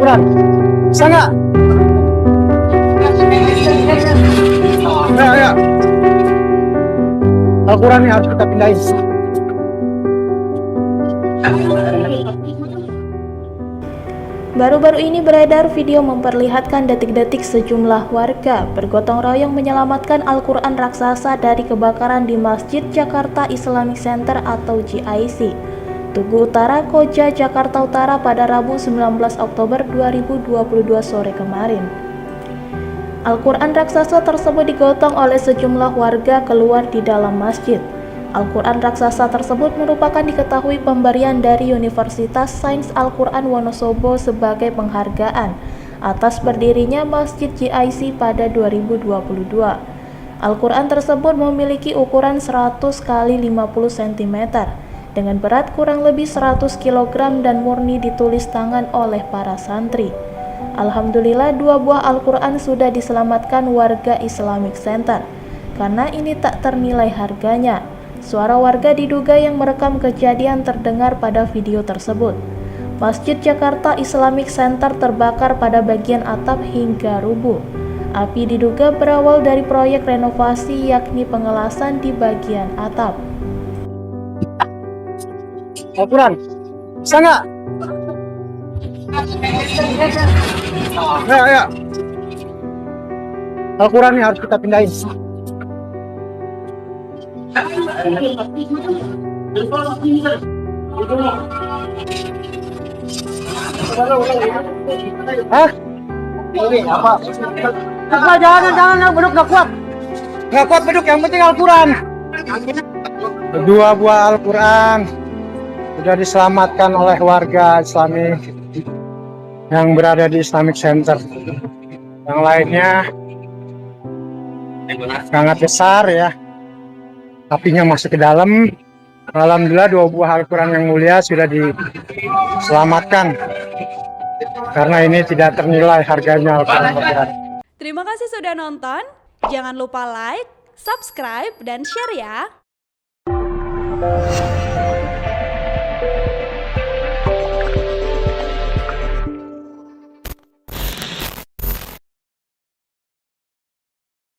Al-Quran. Bisa nggak? Ayo, ayo. Al-Quran yang harus kita pindahin. Baru-baru ini beredar video memperlihatkan detik-detik sejumlah warga bergotong royong menyelamatkan Al-Quran raksasa dari kebakaran di Masjid Jakarta Islamic Center atau JIC, Tugu Utara, Koja, Jakarta Utara pada Rabu 19 Oktober 2022 sore kemarin. Al-Quran raksasa tersebut digotong oleh sejumlah warga keluar di dalam masjid. Al-Quran raksasa tersebut merupakan diketahui pemberian dari Universitas Sains Al-Quran Wonosobo sebagai penghargaan atas berdirinya Masjid JIC pada 2022. Al-Quran tersebut memiliki ukuran 100 x 50 cm dengan berat kurang lebih 100 kg dan murni ditulis tangan oleh para santri. Alhamdulillah, 2 buah Al-Quran sudah diselamatkan warga Islamic Center karena ini tak ternilai harganya. Suara warga diduga yang merekam kejadian terdengar pada video tersebut. Masjid Jakarta Islamic Center terbakar pada bagian atap hingga rubuh. Api diduga berawal dari proyek renovasi, yakni pengelasan di bagian atap. Al-Quran. Bisa nggak? Ayo, ayo. Al-Quran yang harus kita pindahin. Hah? Apa? Jangan beduk, nggak kuat. Nggak kuat beduk, yang penting Al-Quran. 2 buah Al-Quran sudah diselamatkan oleh warga Islami yang berada di Islamic Center. Yang lainnya sangat besar ya. Apinya masuk ke dalam. Alhamdulillah 2 buah Al-Quran yang mulia sudah diselamatkan karena ini tidak ternilai harganya Al-Quran. Terima kasih sudah nonton. Jangan lupa like, subscribe, dan share ya.